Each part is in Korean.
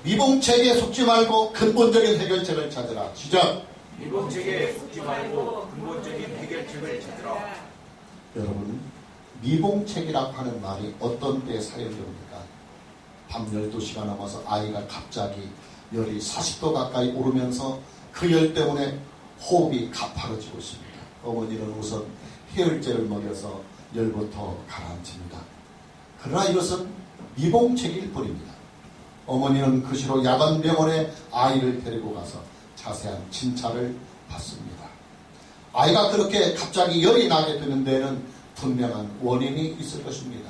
미봉책에 속지 말고 근본적인 해결책을 찾으라. 시작. 미봉책에 속지 말고 근본적인 해결책을 찾으라. 여러분, 미봉책이라고 하는 말이 어떤 때에 사용됩니까? 밤 12시가 넘어서 아이가 갑자기 열이 40도 가까이 오르면서 그 열 때문에 호흡이 가파라지고 있습니다. 어머니는 우선 해열제를 먹여서 열부터 가라앉힙니다. 그러나 이것은 미봉책일 뿐입니다. 어머니는 그 시로 야간병원에 아이를 데리고 가서 자세한 진찰을 받습니다. 아이가 그렇게 갑자기 열이 나게 되는 데에는 분명한 원인이 있을 것입니다.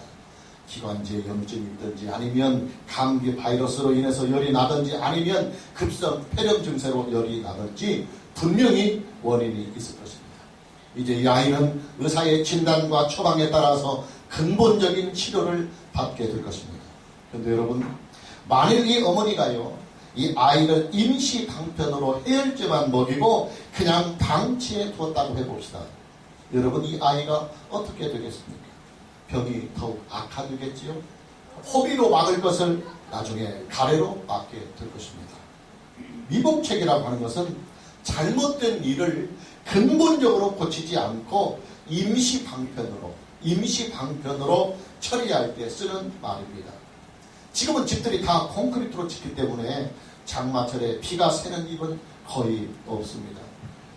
기관지에 염증이 있든지 아니면 감기 바이러스로 인해서 열이 나든지 아니면 급성 폐렴 증세로 열이 나든지 분명히 원인이 있을 것입니다. 이제 이 아이는 의사의 진단과 처방에 따라서 근본적인 치료를 받게 될 것입니다. 그런데 여러분, 만일 이 어머니가요, 이 아이를 임시 방편으로 해열제만 먹이고 그냥 방치해 두었다고 해봅시다. 여러분, 이 아이가 어떻게 되겠습니까? 병이 더욱 악화되겠지요. 호비로 막을 것을 나중에 가래로 막게 될 것입니다. 미봉책이라고 하는 것은 잘못된 일을 근본적으로 고치지 않고 임시 방편으로 처리할 때 쓰는 말입니다. 지금은 집들이 다 콘크리트로 짓기 때문에 장마철에 비가 새는 일은 거의 없습니다.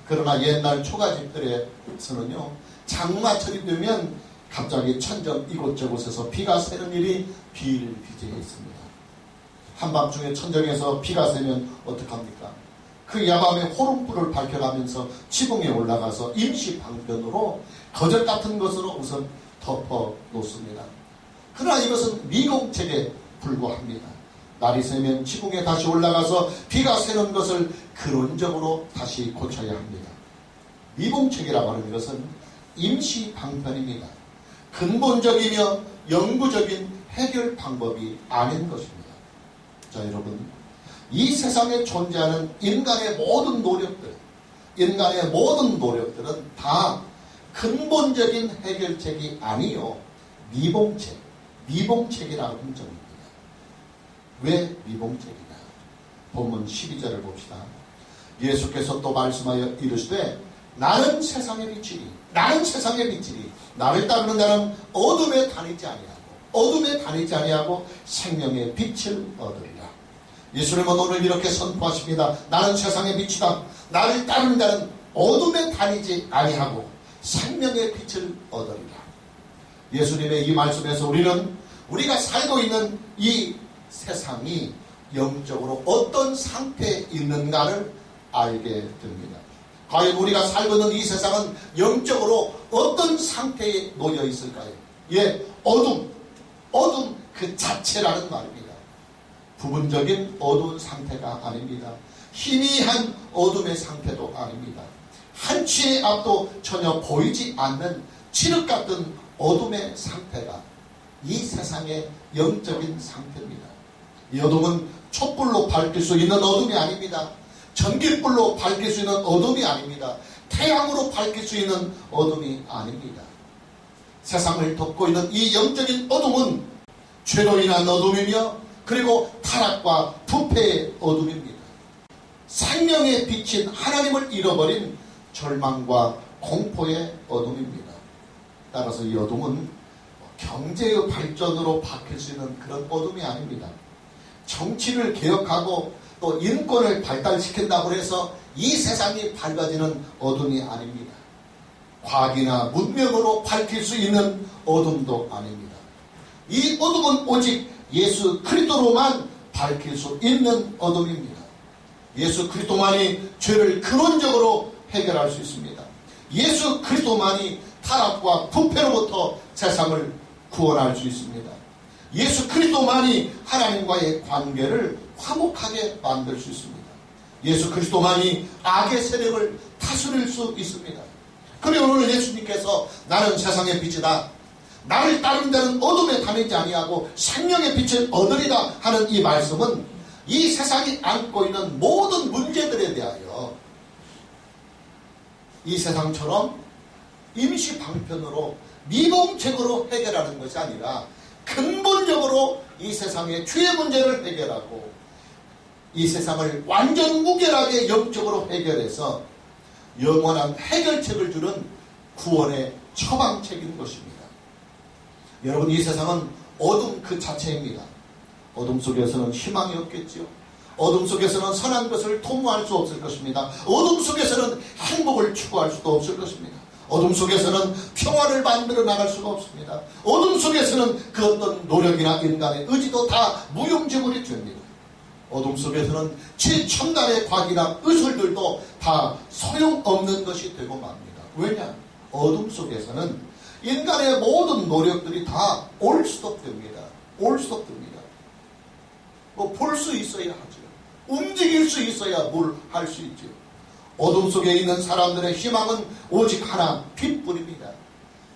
그러나 옛날 초가집들에서는요, 장마철이 되면 갑자기 천정 이곳저곳에서 비가 새는 일이 비일비재했습니다. 한밤중에 천정에서 비가 새면 어떡합니까? 그 야밤에 호롱불을 밝혀가면서 지붕에 올라가서 임시 방편으로 거적 같은 것으로 우선 덮어 놓습니다. 그러나 이것은 미공책에 불과합니다. 날이 새면 지붕에 다시 올라가서 비가 새는 것을 근원적으로 다시 고쳐야 합니다. 미봉책이라고 하는 것은 임시 방편입니다. 근본적이며 영구적인 해결 방법이 아닌 것입니다. 자, 여러분, 이 세상에 존재하는 인간의 모든 노력들은 다 근본적인 해결책이 아니요, 미봉책이라고 하는 점입니다. 왜 미봉책이냐? 본문 12절을 봅시다. 예수께서 또 말씀하여 이르시되 나는 세상의 빛이니 나를 따르는 자는 어둠에 다니지 아니하고 생명의 빛을 얻으리라. 예수님은 오늘 이렇게 선포하십니다. 나는 세상의 빛이다. 나를 따르는 자는 어둠에 다니지 아니하고 생명의 빛을 얻으리라. 예수님의 이 말씀에서 우리가 살고 있는 이 세상이 영적으로 어떤 상태에 있는가를 알게 됩니다. 과연 우리가 살고 있는 이 세상은 영적으로 어떤 상태에 놓여 있을까요? 예, 어둠 그 자체라는 말입니다. 부분적인 어두운 상태가 아닙니다. 희미한 어둠의 상태도 아닙니다. 한치의 앞도 전혀 보이지 않는 칠흑 같은 어둠의 상태가 이 세상의 영적인 상태입니다. 이 어둠은 촛불로 밝힐 수 있는 어둠이 아닙니다. 전기불로 밝힐 수 있는 어둠이 아닙니다. 태양으로 밝힐 수 있는 어둠이 아닙니다. 세상을 덮고 있는 이 영적인 어둠은 죄로 인한 어둠이며 그리고 타락과 부패의 어둠입니다. 생명의 빛인 하나님을 잃어버린 절망과 공포의 어둠입니다. 따라서 이 어둠은 경제의 발전으로 바뀔 수 있는 그런 어둠이 아닙니다. 정치를 개혁하고 또 인권을 발달시킨다고 해서 이 세상이 밝아지는 어둠이 아닙니다. 과학이나 문명으로 밝힐 수 있는 어둠도 아닙니다. 이 어둠은 오직 예수 그리스도로만 밝힐 수 있는 어둠입니다. 예수 그리스도만이 죄를 근원적으로 해결할 수 있습니다. 예수 그리스도만이 타락과 부패로부터 세상을 구원할 수 있습니다. 예수 그리스도만이 하나님과의 관계를 화목하게 만들 수 있습니다. 예수 그리스도만이 악의 세력을 다스릴 수 있습니다. 그리고 오늘 예수님께서 나는 세상의 빛이다. 나를 따르는 자는 어둠에 다니지 아니하고 생명의 빛을 얻으리라 하는 이 말씀은 이 세상이 안고 있는 모든 문제들에 대하여 이 세상처럼 임시 방편으로 미봉책으로 해결하는 것이 아니라 근본적으로 이 세상의 죄의 문제를 해결하고 이 세상을 완전 무결하게 영적으로 해결해서 영원한 해결책을 주는 구원의 처방책인 것입니다. 여러분, 이 세상은 어둠 그 자체입니다. 어둠 속에서는 희망이 없겠지요. 어둠 속에서는 선한 것을 도모할 수 없을 것입니다. 어둠 속에서는 행복을 추구할 수도 없을 것입니다. 어둠 속에서는 평화를 만들어 나갈 수가 없습니다. 어둠 속에서는 그 어떤 노력이나 인간의 의지도 다 무용지물이 됩니다. 어둠 속에서는 최첨단의 과학이나 의술들도 다 소용없는 것이 되고 맙니다. 왜냐? 어둠 속에서는 인간의 모든 노력들이 다 올스톱됩니다. 올스톱됩니다. 뭐 볼 수 있어야 하죠. 움직일 수 있어야 뭘 할 수 있죠. 어둠 속에 있는 사람들의 희망은 오직 하나, 빛뿐입니다.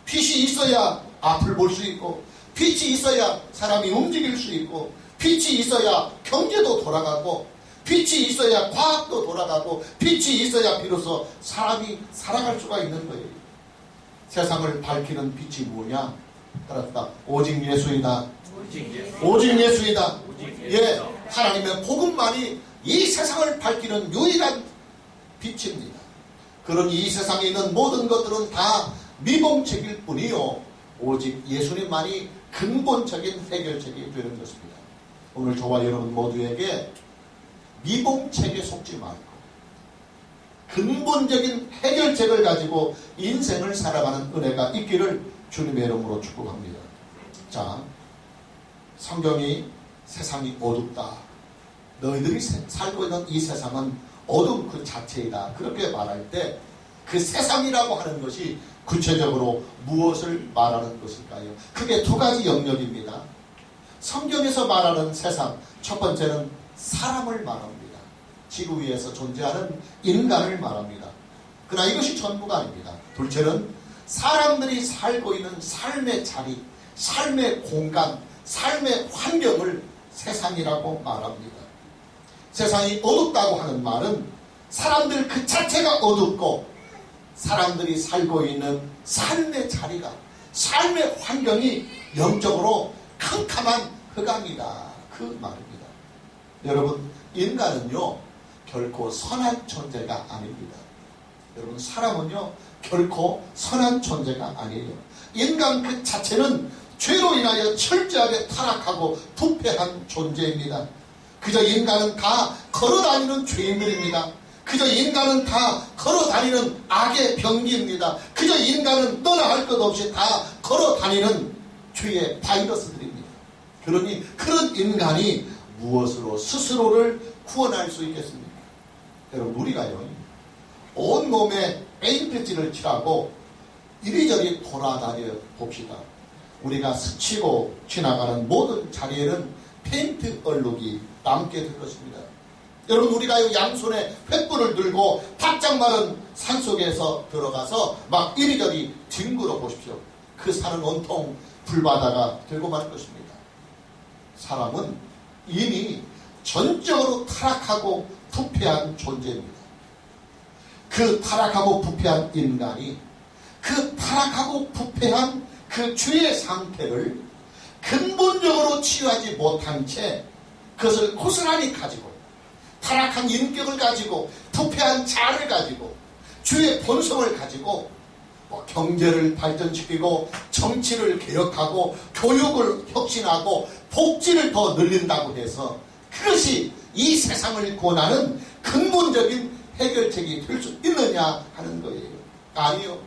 빛이 있어야 앞을 볼 수 있고, 빛이 있어야 사람이 움직일 수 있고, 빛이 있어야 경제도 돌아가고, 빛이 있어야 과학도 돌아가고, 빛이 있어야 비로소 사람이 살아갈 수가 있는 거예요. 세상을 밝히는 빛이 뭐냐? 따랐다. 오직 예수이다. 오직 예수이다. 예, 하나님의 복음만이 이 세상을 밝히는 유일한 빛입니다. 그러니 이 세상에 있는 모든 것들은 다 미봉책일 뿐이요, 오직 예수님만이 근본적인 해결책이 되는 것입니다. 오늘 저와 여러분 모두에게 미봉책에 속지 말고 근본적인 해결책을 가지고 인생을 살아가는 은혜가 있기를 주님의 이름으로 축복합니다. 자, 성경이 세상이 어둡다, 너희들이 살고 있는 이 세상은 어둠 그 자체이다, 그렇게 말할 때 그 세상이라고 하는 것이 구체적으로 무엇을 말하는 것일까요? 크게 두 가지 영역입니다. 성경에서 말하는 세상, 첫 번째는 사람을 말합니다. 지구 위에서 존재하는 인간을 말합니다. 그러나 이것이 전부가 아닙니다. 둘째는 사람들이 살고 있는 삶의 자리, 삶의 공간, 삶의 환경을 세상이라고 말합니다. 세상이 어둡다고 하는 말은 사람들 그 자체가 어둡고, 사람들이 살고 있는 삶의 자리가, 삶의 환경이 영적으로 캄캄한 흑암이다, 그 말입니다. 여러분, 인간은요 결코 선한 존재가 아닙니다. 여러분, 사람은요 결코 선한 존재가 아니에요. 인간 그 자체는 죄로 인하여 철저하게 타락하고 부패한 존재입니다. 그저 인간은 다 걸어다니는 죄인들입니다. 그저 인간은 다 걸어다니는 악의 병기입니다. 그저 인간은 떠나 할 것 없이 다 걸어다니는 죄의 바이러스들입니다. 그러니 그런 인간이 무엇으로 스스로를 구원할 수 있겠습니까? 여러분, 우리가요 온몸에 페인트칠을 칠하고 이리저리 돌아다녀 봅시다. 우리가 스치고 지나가는 모든 자리에는 페인트 얼룩이 남게 될 것입니다. 여러분, 우리가 양손에 횃불을 들고 바짝 마른 산속에서 들어가서 막 이리저리 뒹굴어 보십시오. 그 산은 온통 불바다가 되고 말 것입니다. 사람은 이미 전적으로 타락하고 부패한 존재입니다. 그 타락하고 부패한 인간이 그 타락하고 부패한 그 죄의 상태를 근본적으로 치유하지 못한 채 그것을 고스란히 가지고, 타락한 인격을 가지고, 부패한 자를 가지고, 죄의 본성을 가지고 경제를 발전시키고, 정치를 개혁하고, 교육을 혁신하고, 복지를 더 늘린다고 해서 그것이 이 세상을 구원하는 근본적인 해결책이 될 수 있느냐 하는 거예요. 아니요.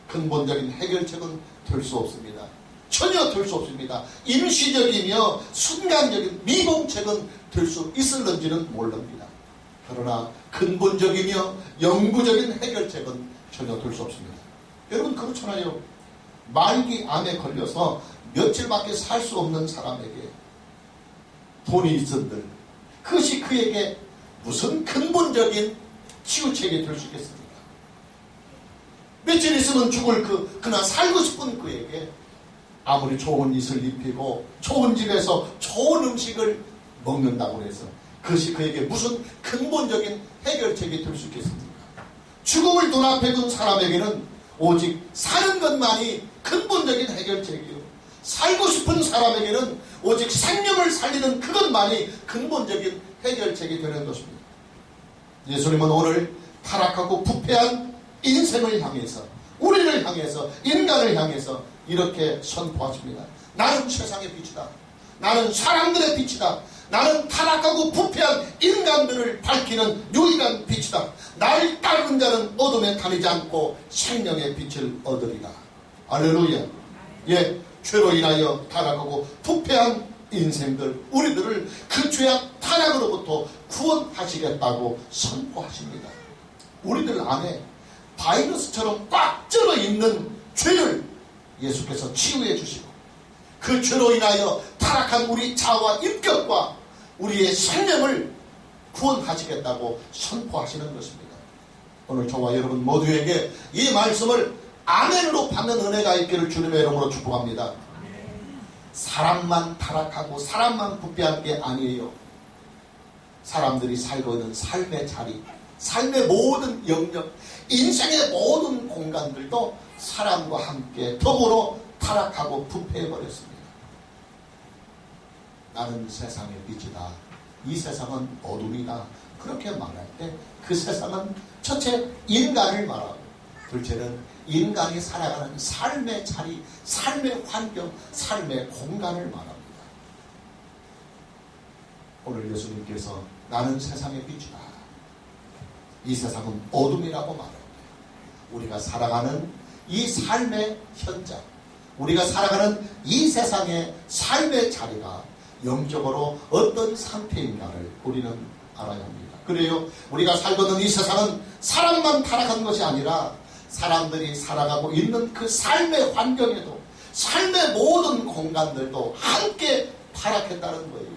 근본적인 해결책은 될 수 없습니다. 전혀 될 수 없습니다. 임시적이며 순간적인 미봉책은 될 수 있을런지는 모릅니다. 그러나 근본적이며 영구적인 해결책은 전혀 될 수 없습니다. 여러분, 그렇잖아요. 말기 암에 걸려서 며칠밖에 살 수 없는 사람에게 돈이 있은들 그것이 그에게 무슨 근본적인 치유책이 될 수 있겠습니까? 며칠 있으면 죽을 그나 살고 싶은 그에게 아무리 좋은 옷을 입히고 좋은 집에서 좋은 음식을 먹는다고 해서 그것이 그에게 무슨 근본적인 해결책이 될 수 있겠습니까? 죽음을 눈앞에 둔 사람에게는 오직 사는 것만이 근본적인 해결책이요, 살고 싶은 사람에게는 오직 생명을 살리는 그것만이 근본적인 해결책이 되는 것입니다. 예수님은 오늘 타락하고 부패한 인생을 향해서, 우리를 향해서, 인간을 향해서 이렇게 선포하십니다. 나는 세상의 빛이다. 나는 사람들의 빛이다. 나는 타락하고 부패한 인간들을 밝히는 유일한 빛이다. 나를 따르는 자는 어둠에 다니지 않고 생명의 빛을 얻으리라. 할렐루야. 예, 죄로 인하여 타락하고 부패한 인생들, 우리들을 그 죄악 타락으로부터 구원하시겠다고 선포하십니다. 우리들 안에 바이러스처럼 꽉 쩔어 있는 죄를 예수께서 치유해 주시고, 그 죄로 인하여 타락한 우리 자아와 인격과 우리의 생명을 구원하시겠다고 선포하시는 것입니다. 오늘 저와 여러분 모두에게 이 말씀을 아멘으로 받는 은혜가 있기를 주님의 이름으로 축복합니다. 사람만 타락하고 사람만 부패한 게 아니에요. 사람들이 살고 있는 삶의 자리, 삶의 모든 영역, 인생의 모든 공간들도 사람과 함께 더불어 타락하고 부패해버렸습니다. 나는 세상의 빛이다. 이 세상은 어둠이다. 그렇게 말할 때 그 세상은 첫째 인간을 말하고, 둘째는 인간이 살아가는 삶의 자리, 삶의 환경, 삶의 공간을 말합니다. 오늘 예수님께서 나는 세상의 빛이다. 이 세상은 어둠이라고 말합니다. 우리가 살아가는 이 삶의 현장, 우리가 살아가는 이 세상의 삶의 자리가 영적으로 어떤 상태인가를 우리는 알아야 합니다. 그래요, 우리가 살고 있는 이 세상은 사람만 타락한 것이 아니라 사람들이 살아가고 있는 그 삶의 환경에도, 삶의 모든 공간들도 함께 타락했다는 거예요.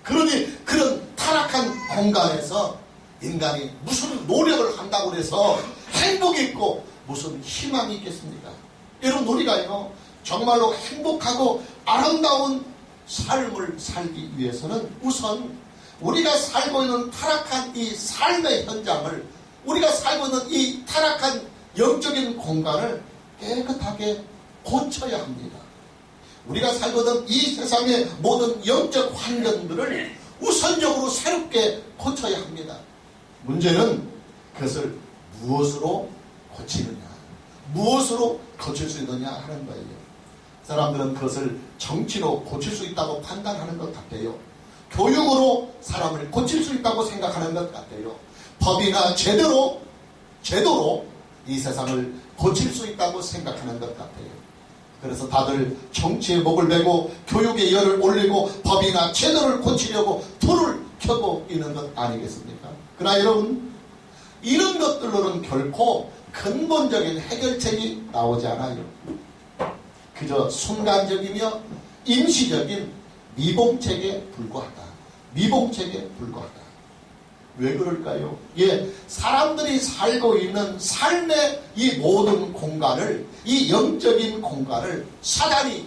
그러니 그런 타락한 공간에서 인간이 무슨 노력을 한다고 해서 행복이 있고 무슨 희망이 있겠습니까? 여러분, 우리가요 정말로 행복하고 아름다운 삶을 살기 위해서는 우선 우리가 살고 있는 타락한 이 삶의 현장을, 우리가 살고 있는 이 타락한 영적인 공간을 깨끗하게 고쳐야 합니다. 우리가 살고 있는 이 세상의 모든 영적 환경들을 우선적으로 새롭게 고쳐야 합니다. 문제는 그것을 무엇으로 고치느냐, 무엇으로 고칠 수 있느냐 하는 거예요. 사람들은 그것을 정치로 고칠 수 있다고 판단하는 것 같아요. 교육으로 사람을 고칠 수 있다고 생각하는 것 같아요. 법이나 제도로 이 세상을 고칠 수 있다고 생각하는 것 같아요. 그래서 다들 정치에 목을 매고 교육에 열을 올리고 법이나 제도를 고치려고 불을 켜고 있는 것 아니겠습니까? 그러나 여러분, 이런 것들로는 결코 근본적인 해결책이 나오지 않아요. 그저 순간적이며 임시적인 미봉책에 불과하다. 미봉책에 불과하다. 왜 그럴까요? 예, 사람들이 살고 있는 삶의 이 모든 공간을, 이 영적인 공간을 사단이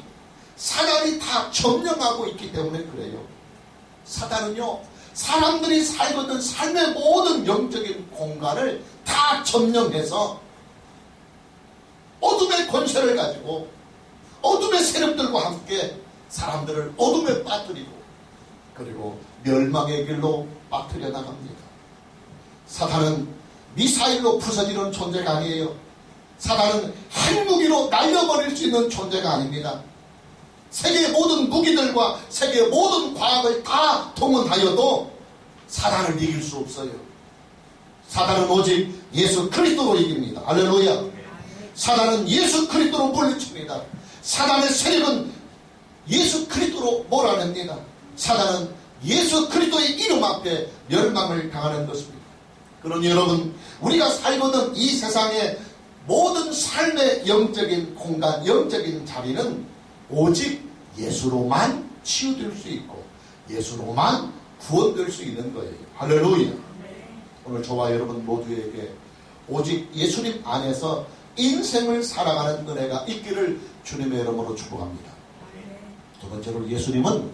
다 점령하고 있기 때문에 그래요. 사단은요, 사람들이 살고 있는 삶의 모든 영적인 공간을 다 점령해서 어둠의 권세를 가지고 어둠의 세력들과 함께 사람들을 어둠에 빠뜨리고, 그리고 멸망의 길로 빠뜨려 나갑니다. 사탄은 미사일로 부서지는 존재가 아니에요. 사탄은 핵무기로 날려버릴 수 있는 존재가 아닙니다. 세계의 모든 무기들과 세계의 모든 과학을 다 동원하여도 사탄을 이길 수 없어요. 사탄은 오직 예수 그리스도로 이깁니다. 할렐루야. 사탄은 예수 그리스도로 물리칩니다. 사탄의 세력은 예수 그리스도로 몰아냅니다. 사탄은 예수 그리스도의 이름 앞에 멸망을 당하는 것입니다. 그러니 여러분, 우리가 살고 있는 이 세상의 모든 삶의 영적인 공간, 영적인 자리는 오직 예수로만 치유될 수 있고 예수로만 구원될 수 있는 거예요. 할렐루야. 오늘 저와 여러분 모두에게 오직 예수님 안에서 인생을 살아가는 은혜가 있기를 주님의 이름으로 축복합니다. 두 번째로, 예수님은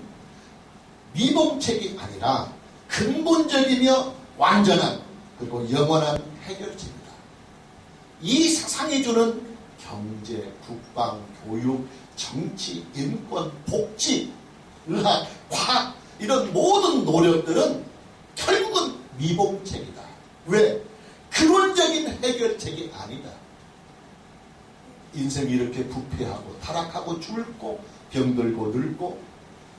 미봉책이 아니라 근본적이며 완전한 그리고 영원한 해결책입니다. 이 세상이 주는 경제, 국방, 교육, 정치, 인권, 복지, 의학, 과학, 이런 모든 노력들은 미봉책이다. 왜? 근원적인 해결책이 아니다. 인생이 이렇게 부패하고 타락하고 죽고 병들고 늙고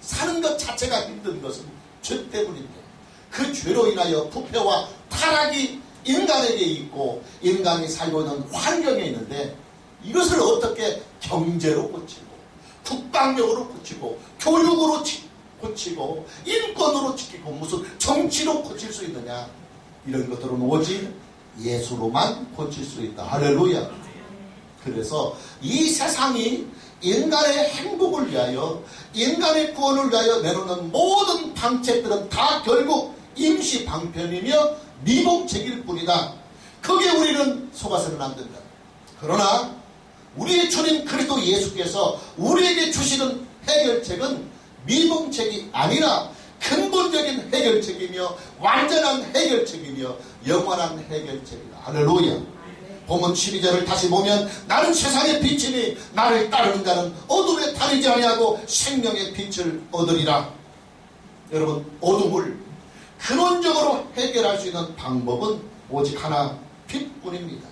사는 것 자체가 힘든 것은 죄 때문인데, 그 죄로 인하여 부패와 타락이 인간에게 있고 인간이 살고 있는 환경에 있는데, 이것을 어떻게 경제로 고치고 국방력으로 고치고 교육으로 고치고 인권으로 지키고 무슨 정치로 고칠 수 있느냐? 이런 것들은 오직 예수로만 고칠 수 있다. 할렐루야. 그래서 이 세상이 인간의 행복을 위하여, 인간의 구원을 위하여 내놓는 모든 방책들은 다 결국 임시 방편이며 미봉책일 뿐이다. 거기에 우리는 속아서는 안 된다. 그러나 우리의 주님 그리스도 예수께서 우리에게 주시는 해결책은 미봉책이 아니라 근본적인 해결책이며 완전한 해결책이며 영원한 해결책이다. 할렐루야. 본문 12절을 다시 보면, 나는 세상의 빛이니 나를 따르는 자는 어둠에 다니지 아니하고 생명의 빛을 얻으리라. 여러분, 어둠을 근원적으로 해결할 수 있는 방법은 오직 하나, 빛뿐입니다.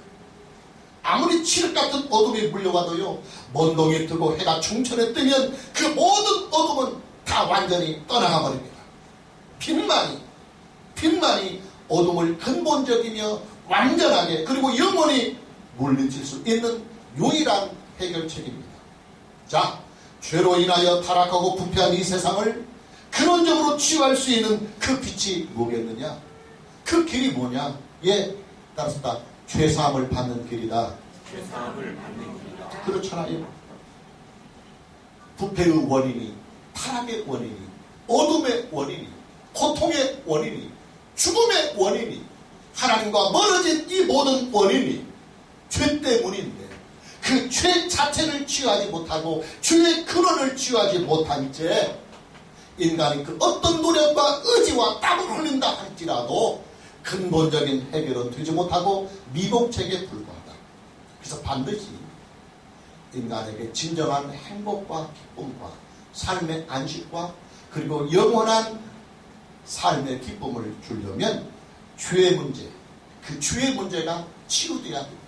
아무리 칠흑 같은 어둠이 물려와도요, 먼동이 뜨고 해가 중천에 뜨면 그 모든 어둠은 다 완전히 떠나가 버립니다. 빛만이 어둠을 근본적이며 완전하게 그리고 영원히 물리칠 수 있는 유일한 해결책입니다. 자, 죄로 인하여 타락하고 부패한 이 세상을 근원적으로 치유할 수 있는 그 빛이 뭐겠느냐? 그 길이 뭐냐? 예, 따라서 죄사함을 받는 길이다. 죄사함을 받는 길이다. 그렇잖아요. 부패의 원인이, 타락의 원인이, 어둠의 원인이, 고통의 원인이, 죽음의 원인이, 하나님과 멀어진 이 모든 원인이 죄 때문인데, 그 죄 자체를 치유하지 못하고 죄의 근원을 치유하지 못한 채 인간이 그 어떤 노력과 의지와 땀을 흘린다 할지라도 근본적인 해결은 되지 못하고 미봉책에 불과하다. 그래서 반드시 인간에게 진정한 행복과 기쁨과 삶의 안식과 그리고 영원한 삶의 기쁨을 주려면 죄의 문제, 그 죄의 문제가 치유돼야 됩니다.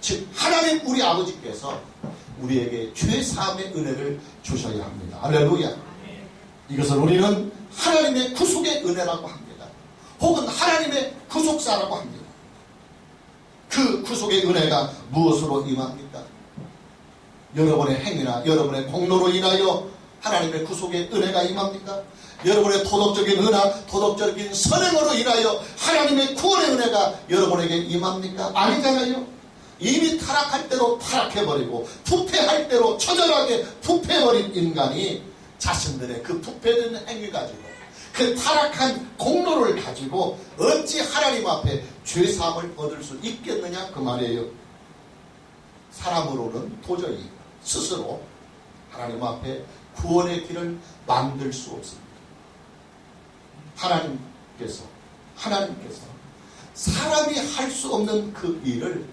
즉 하나님 우리 아버지께서 우리에게 죄 사함의 은혜를 주셔야 합니다. 할렐루야. 이것을 우리는 하나님의 구속의 은혜라고 합니다. 혹은 하나님의 구속사라고 합니다. 그 구속의 은혜가 무엇으로 임합니까? 여러분의 행위나 여러분의 공로로 인하여 하나님의 구속의 은혜가 임합니까? 여러분의 도덕적인 은하, 도덕적인 선행으로 인하여 하나님의 구원의 은혜가 여러분에게 임합니까? 아니잖아요. 이미 타락할 대로 타락해버리고 부패할 대로 처절하게 부패해버린 인간이 자신들의 그 부패된 행위 가지고 그 타락한 공로를 가지고 어찌 하나님 앞에 죄사함을 얻을 수 있겠느냐 그 말이에요. 사람으로는 도저히 스스로 하나님 앞에 구원의 길을 만들 수 없습니다. 하나님께서 사람이 할 수 없는 그 일을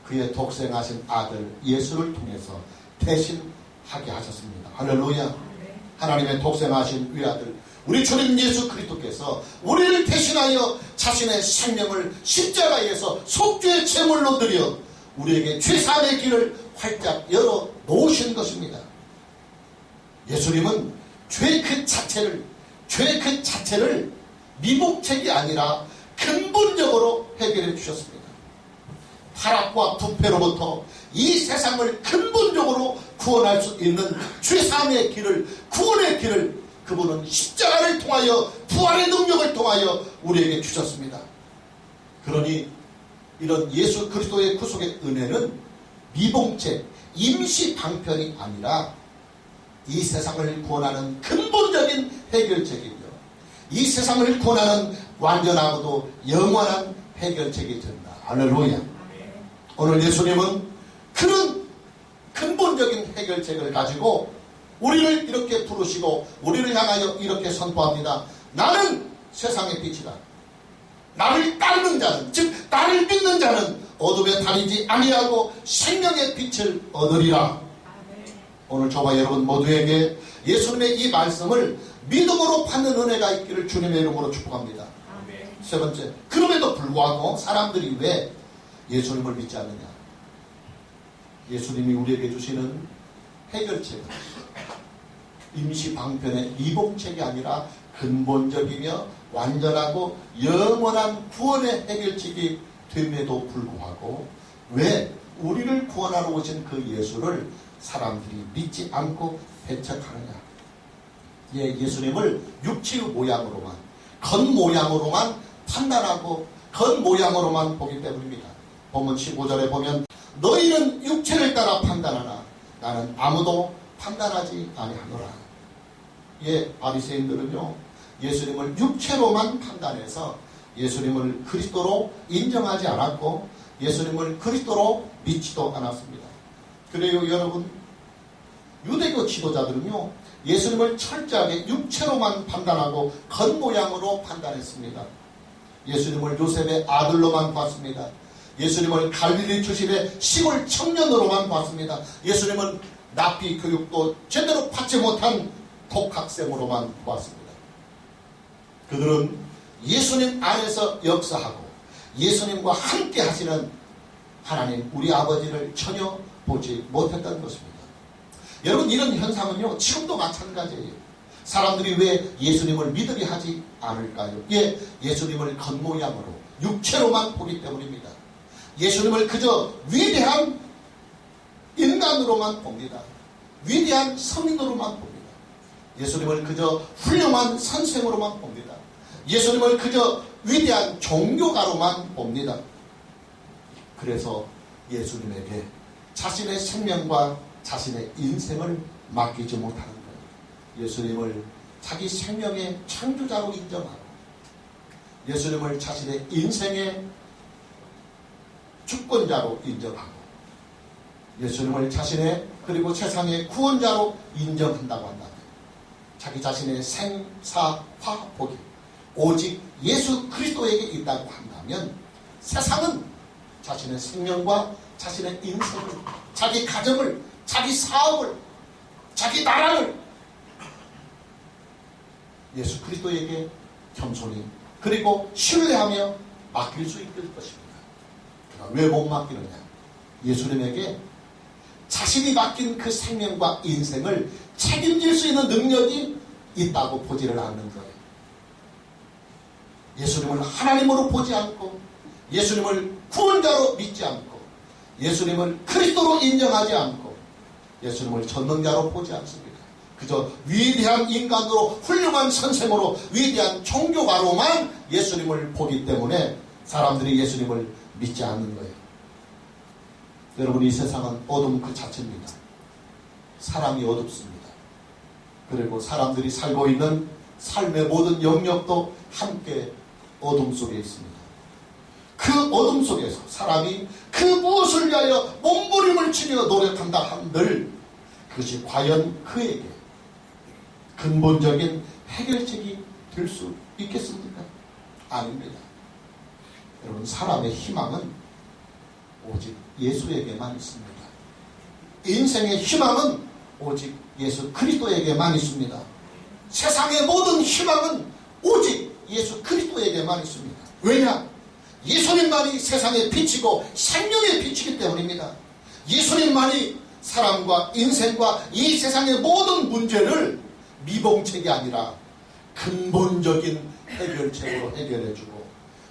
그의 독생하신 아들 예수를 통해서 대신 하게 하셨습니다. 할렐루야. 하나님의 독생하신 위아들 우리 주님 예수 그리스도께서 우리를 대신하여 자신의 생명을 십자가에서 속죄의 제물로 드려 우리에게 죄사함의 길을 활짝 열어 놓으신 것입니다. 예수님은 죄 그 자체를 미봉책이 아니라 근본적으로 해결해 주셨습니다. 타락과 부패로부터 이 세상을 근본적으로 구원할 수 있는 죄사함의 길을, 구원의 길을 그분은 십자가를 통하여 부활의 능력을 통하여 우리에게 주셨습니다. 그러니 이런 예수 그리스도의 구속의 은혜는 미봉책, 임시 방편이 아니라 이 세상을 구원하는 근본적인 해결책이며 이 세상을 구원하는 완전하고도 영원한 해결책이 된다. 할렐루야. 오늘 예수님은 그런 근본적인 해결책을 가지고 우리를 이렇게 부르시고 우리를 향하여 이렇게 선포합니다. 나는 세상의 빛이다. 나를 따르는 자는, 즉 나를 믿는 자는 어둠에 다니지 아니하고 생명의 빛을 얻으리라. 오늘 저와 여러분 모두에게 예수님의 이 말씀을 믿음으로 받는 은혜가 있기를 주님의 이름으로 축복합니다. 세 번째, 그럼에도 불구하고 사람들이 왜 예수님을 믿지 않느냐? 예수님이 우리에게 주시는 해결책은 임시 방편의 미봉책이 아니라 근본적이며 완전하고 영원한 구원의 해결책이 됨에도 불구하고 왜 우리를 구원하러 오신 그 예수를 사람들이 믿지 않고 배척하느냐? 예수님을 육체의 모양으로만, 겉모양으로만 판단하고 겉모양으로만 보기 때문입니다. 본문 15절에 보면 너희는 육체를 따라 판단하나 나는 아무도 판단하지 아니하노라. 바리새인들은요, 예수님을 육체로만 판단해서 예수님을 그리스도로 인정하지 않았고 예수님을 그리스도로 믿지도 않았습니다. 그래요, 여러분, 유대교 지도자들은요, 예수님을 철저하게 육체로만 판단하고 겉모양으로 판단했습니다. 예수님을 요셉의 아들로만 봤습니다. 예수님을 갈릴리 출신의 시골 청년으로만 봤습니다. 예수님은 납비 교육도 제대로 받지 못한 독학생으로만 봤습니다. 그들은 예수님 안에서 역사하고 예수님과 함께 하시는 하나님 우리 아버지를 전혀 보지 못했다는 것입니다. 여러분, 이런 현상은요, 지금도 마찬가지예요. 사람들이 왜 예수님을 믿으려 하지 않을까요? 예수님을 겉모양으로 육체로만 보기 때문입니다. 예수님을 그저 위대한 인간으로만 봅니다. 위대한 성인으로만 봅니다. 예수님을 그저 훌륭한 선생으로만 봅니다. 예수님을 그저 위대한 종교가로만 봅니다. 그래서 예수님에게 자신의 생명과 자신의 인생을 맡기지 못하는 거예요. 예수님을 자기 생명의 창조자로 인정하고 예수님을 자신의 인생의 주권자로 인정하고 예수님을 자신의 그리고 세상의 구원자로 인정한다고 한다면 자기 자신의 생사화복이 오직 예수 그리스도에게 있다고 한다면 세상은 자신의 생명과 자신의 인생을, 자기 가정을, 자기 사업을, 자기 나라를 예수 그리스도에게 겸손히 그리고 신뢰하며 맡길 수 있을 것입니다. 왜 못 맡기느냐? 예수님에게 자신이 맡긴 그 생명과 인생을 책임질 수 있는 능력이 있다고 보지를 않는 거예요. 예수님을 하나님으로 보지 않고 예수님을 구원자로 믿지 않고 예수님을 그리스도로 인정하지 않고 예수님을 전능자로 보지 않습니다. 그저 위대한 인간으로 훌륭한 선생으로 위대한 종교가로만 예수님을 보기 때문에 사람들이 예수님을 믿지 않는 거예요. 여러분, 이 세상은 어둠 그 자체입니다. 사람이 어둡습니다. 그리고 사람들이 살고 있는 삶의 모든 영역도 함께 어둠 속에 있습니다. 그 어둠 속에서 사람이 그 무엇을 위하여 몸부림을 치며 노력한다 한들 그것이 과연 그에게 근본적인 해결책이 될 수 있겠습니까? 아닙니다. 여러분, 사람의 희망은 오직 예수에게만 있습니다. 인생의 희망은 오직 예수 그리스도에게만 있습니다. 세상의 모든 희망은 오직 예수 그리스도에게만 있습니다. 왜냐? 예수님만이 세상의 빛이고 생명의 빛이기 때문입니다. 예수님만이 사람과 인생과 이 세상의 모든 문제를 미봉책이 아니라 근본적인 해결책으로 해결해주고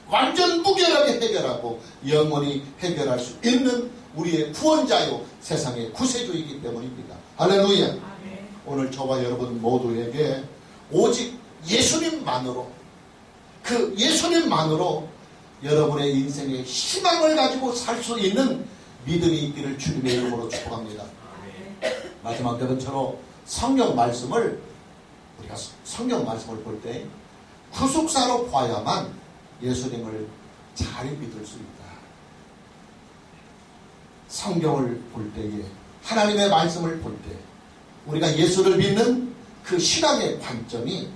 완전 무결하게 해결하고 영원히 해결할 수 있는 우리의 구원자요 세상의 구세주이기 때문입니다. 할렐루야. 오늘 저와 여러분 모두에게 오직 예수님만으로 그 예수님만으로 여러분의 인생의 희망을 가지고 살 수 있는 믿음이 있기를 주님의 이름으로 축복합니다. 마지막 대본처럼 성경 말씀을 우리가 성경 말씀을 볼 때 구속사로 봐야만 예수님을 잘 믿을 수 있다. 성경을 볼 때에 하나님의 말씀을 볼 때 우리가 예수를 믿는 그 시각의 관점이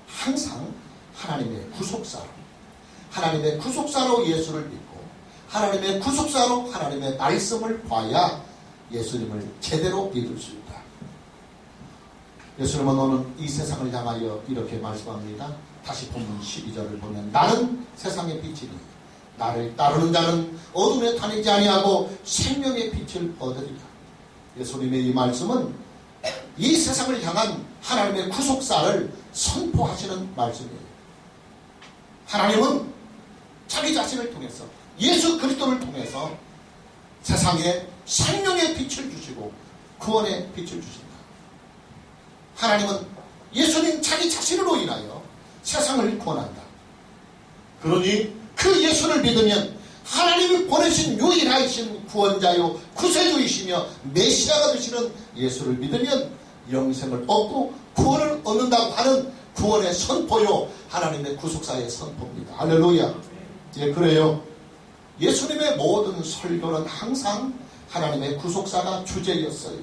항상 하나님의 구속사로 하나님의 구속사로 예수를 믿고 하나님의 구속사로 하나님의 말씀을 봐야 예수님을 제대로 믿을 수 있다. 예수님은 오늘 이 세상을 향하여 이렇게 말씀합니다. 다시 본문 12절을 보면 나는 세상의 빛이니 나를 따르는 자는 어둠에 다니지 아니하고 생명의 빛을 얻으리라. 예수님의 이 말씀은 이 세상을 향한 하나님의 구속사를 선포하시는 말씀이에요. 하나님은 자기 자신을 통해서 예수 그리스도를 통해서 세상에 생명의 빛을 주시고 구원의 빛을 주신다. 하나님은 예수님 자기 자신으로 인하여 세상을 구원한다. 그러니 그 예수를 믿으면 하나님이 보내신 유일하신 구원자요 구세주이시며 메시아가 되시는 예수를 믿으면 영생을 얻고 구원을 얻는다고 하는 구원의 선포요 하나님의 구속사의 선포입니다. 할렐루야. 예, 그래요. 예수님의 모든 설교는 항상 하나님의 구속사가 주제였어요.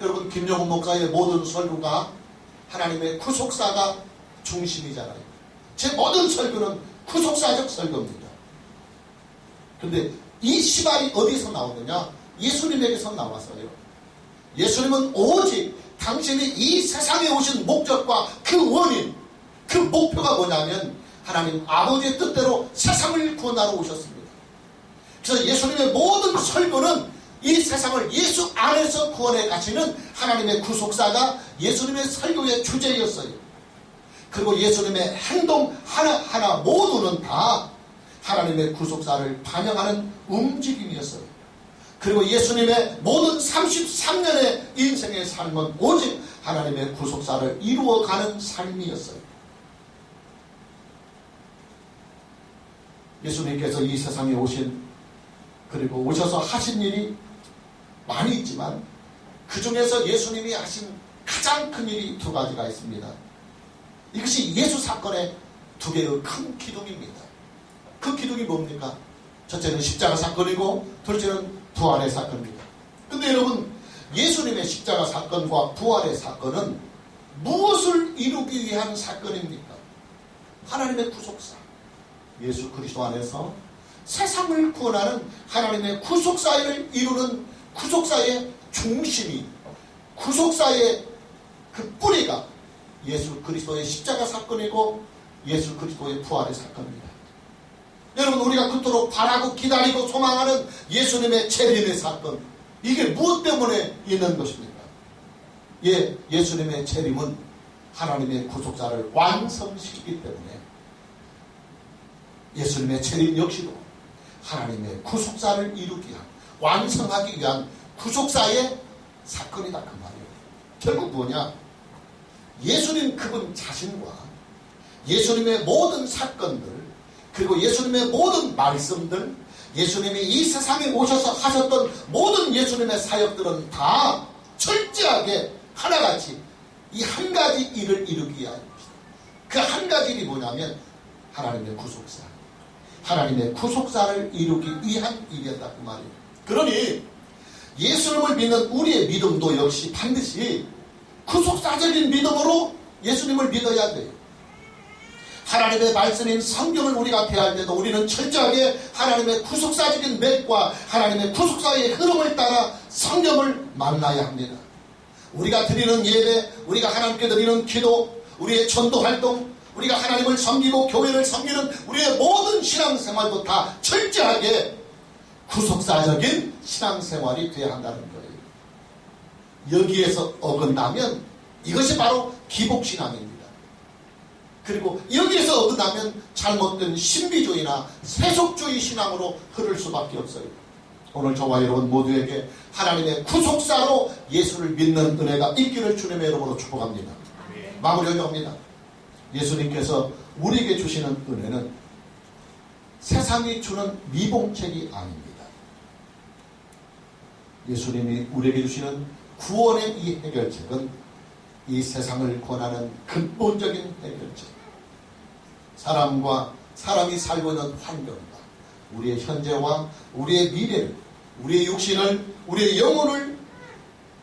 여러분, 김영훈 목사의 모든 설교가 하나님의 구속사가 중심이잖아요. 제 모든 설교는 구속사적 설교입니다. 근데 이 시발이 어디서 나오느냐? 예수님에게서 나왔어요. 예수님은 오직 당신이 이 세상에 오신 목적과 그 원인, 그 목표가 뭐냐면 하나님 아버지의 뜻대로 세상을 구원하러 오셨습니다. 그래서 예수님의 모든 설교는 이 세상을 예수 안에서 구원해 가시는 하나님의 구속사가 예수님의 설교의 주제였어요. 그리고 예수님의 행동 하나하나 모두는 다 하나님의 구속사를 반영하는 움직임이었어요. 그리고 예수님의 모든 33년의 인생의 삶은 오직 하나님의 구속사를 이루어가는 삶이었어요. 예수님께서 이 세상에 그리고 오셔서 하신 일이 많이 있지만 그 중에서 예수님이 하신 가장 큰 일이 두 가지가 있습니다. 이것이 예수 사건의 두 개의 큰 기둥입니다. 그 기둥이 뭡니까? 첫째는 십자가 사건이고 둘째는 부활의 사건입니다. 근데 여러분, 예수님의 십자가 사건과 부활의 사건은 무엇을 이루기 위한 사건입니까? 하나님의 구속사. 예수 그리스도 안에서 세상을 구원하는 하나님의 구속사를 이루는 구속사의 중심이, 구속사의 그 뿌리가 예수 그리스도의 십자가 사건이고 예수 그리스도의 부활의 사건입니다. 여러분, 우리가 그토록 바라고 기다리고 소망하는 예수님의 재림의 사건, 이게 무엇 때문에 있는 것입니까? 예수님의 재림은 하나님의 구속사를 완성시키기 때문에 예수님의 재림 역시도 하나님의 구속사를 이루기 위한, 완성하기 위한 구속사의 사건이다, 그 말이에요. 결국 뭐냐? 예수님 그분 자신과 예수님의 모든 사건들, 그리고 예수님의 모든 말씀들, 예수님이 이 세상에 오셔서 하셨던 모든 예수님의 사역들은 다 철저하게 하나같이 이 한 가지 일을 이루기 위함입니다. 그 한 가지 일이 뭐냐면 하나님의 구속사, 하나님의 구속사를 이루기 위한 일이었다, 그 말이에요. 그러니 예수님을 믿는 우리의 믿음도 역시 반드시 구속사적인 믿음으로 예수님을 믿어야 돼요. 하나님의 말씀인 성경을 우리가 대할 때도 우리는 철저하게 하나님의 구속사적인 맥과 하나님의 구속사의 흐름을 따라 성경을 만나야 합니다. 우리가 드리는 예배, 우리가 하나님께 드리는 기도, 우리의 전도활동, 우리가 하나님을 섬기고 교회를 섬기는 우리의 모든 신앙생활도 다 철저하게 구속사적인 신앙생활이 되어야 한다는 거예요. 여기에서 어긋나면 이것이 바로 기복신앙입니다. 그리고 여기에서 어긋나면 잘못된 신비주의나 세속주의 신앙으로 흐를 수밖에 없어요. 오늘 저와 여러분 모두에게 하나님의 구속사로 예수를 믿는 은혜가 있기를 주님의 이름으로 축복합니다. 마무리하렵니다. 예수님께서 우리에게 주시는 은혜는 세상이 주는 미봉책이 아닙니다. 예수님이 우리에게 주시는 구원의 이 해결책은 이 세상을 권하는 근본적인 해결책, 사람이 살고 있는 환경과 우리의 현재와 우리의 미래를, 우리의 육신을, 우리의 영혼을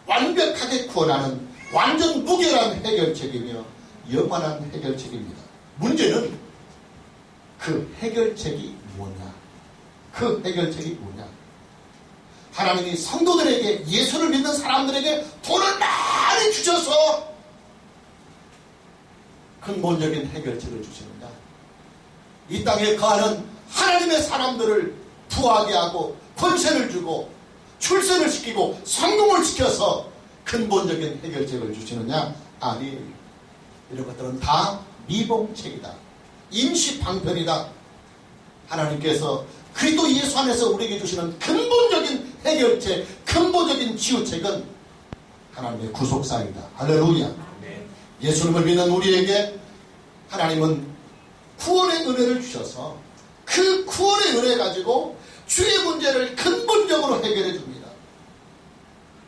완벽하게 구원하는 완전 무결한 해결책이며 영원한 해결책입니다. 문제는 그 해결책이 뭐냐? 그 해결책이 뭐냐? 하나님이 성도들에게, 예수를 믿는 사람들에게 돈을 많이 주셔서 근본적인 해결책을 주시느냐? 이 땅에 거하는 하나님의 사람들을 부하게 하고 권세를 주고 출세를 시키고 성공을 시켜서 근본적인 해결책을 주시느냐? 아니, 이런 것들은 다 미봉책이다. 임시 방편이다. 하나님께서 그리스도 예수 안에서 우리에게 주시는 근본적인 해결책, 근본적인 치유책은 하나님의 구속사이다. 할렐루야. 예수님을 믿는 우리에게 하나님은 구원의 은혜를 주셔서 그 구원의 은혜 가지고 주의 문제를 근본적으로 해결해 줍니다.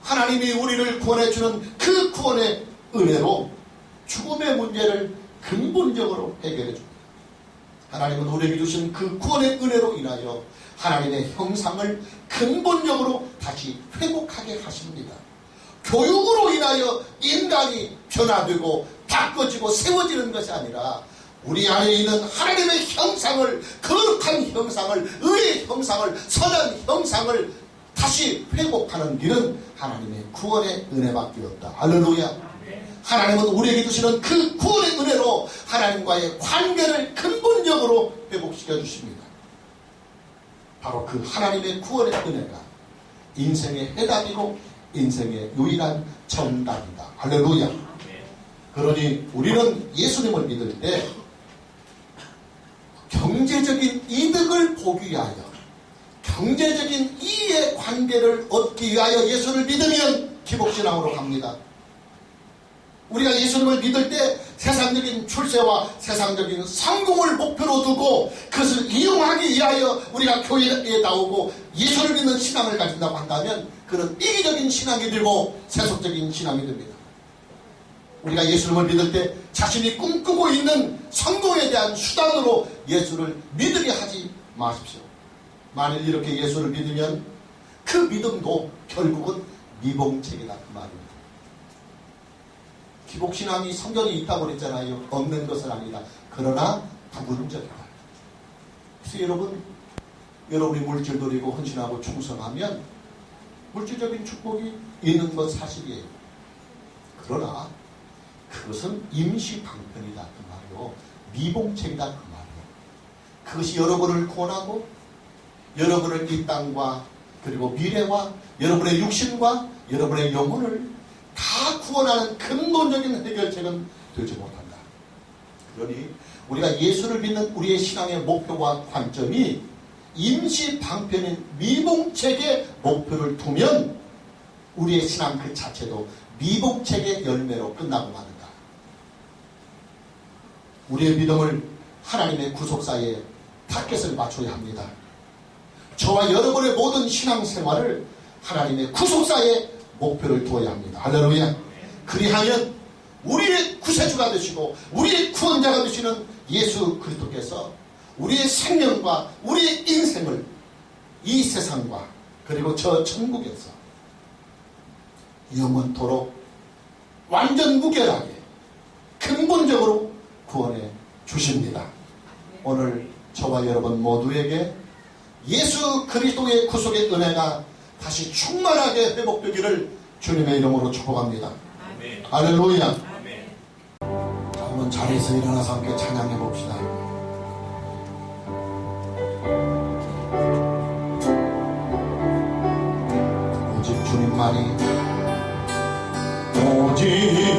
하나님이 우리를 구원해 주는 그 구원의 은혜로 죽음의 문제를 근본적으로 해결해 줍니다. 하나님은 우리에게 주신 그 구원의 은혜로 인하여 하나님의 형상을 근본적으로 다시 회복하게 하십니다. 교육으로 인하여 인간이 변화되고 바꿔지고 세워지는 것이 아니라 우리 안에 있는 하나님의 형상을, 거룩한 형상을, 의의 형상을, 선한 형상을 다시 회복하는 길은 하나님의 구원의 은혜밖에 없다. 할렐루야. 하나님은 우리에게 주시는 그 구원의 은혜로 하나님과의 관계를 근본적으로 회복시켜 주십니다. 바로 그 하나님의 구원의 은혜가 인생의 해답이고 인생의 유일한 정답이다. 할렐루야. 그러니 우리는 예수님을 믿을 때 경제적인 이득을 보기 위하여, 경제적인 이의 관계를 얻기 위하여 예수를 믿으면 기복신앙으로 갑니다. 우리가 예수님을 믿을 때 세상적인 출세와 세상적인 성공을 목표로 두고 그것을 이용하기 위하여 우리가 교회에 나오고 예수를 믿는 신앙을 가진다고 한다면 그는 이기적인 신앙이 되고 세속적인 신앙이 됩니다. 우리가 예수님을 믿을 때 자신이 꿈꾸고 있는 성공에 대한 수단으로 예수를 믿으게 하지 마십시오. 만일 이렇게 예수를 믿으면 그 믿음도 결국은 미봉책이다, 그 말입니다. 기복신앙이 성경에 있다고 그랬잖아요. 없는 것은 아니다. 그러나 부분적이다. 그래서 여러분이 물질들이고 헌신하고 충성하면 물질적인 축복이 있는 것 사실이에요. 그러나 그것은 임시 방편이다, 그 말이요. 미봉책이다, 그 말이요. 그것이 여러분을 구원하고 여러분을 이 땅과 그리고 미래와 여러분의 육신과 여러분의 영혼을 다 구원하는 근본적인 해결책은 되지 못한다. 그러니 우리가 예수를 믿는 우리의 신앙의 목표와 관점이 임시 방편인 미봉책의 목표를 두면 우리의 신앙 그 자체도 미봉책의 열매로 끝나고 마는다. 우리의 믿음을 하나님의 구속사에 타겟을 맞춰야 합니다. 저와 여러분의 모든 신앙생활을 하나님의 구속사에 목표를 두어야 합니다. 할렐루야. 그리하면 우리의 구세주가 되시고 우리의 구원자가 되시는 예수 그리스도께서 우리의 생명과 우리의 인생을 이 세상과 그리고 저 천국에서 영원토록 완전 무결하게 근본적으로 구원해 주십니다. 오늘 저와 여러분 모두에게 예수 그리스도의 구속의 은혜가 다시 충만하게 회복되기를 주님의 이름으로 축복합니다. 아멘. 할렐루야. 아멘. 자, 한번 자리에서 일어나서 함께 찬양해 봅시다. 오직 주님만이 오직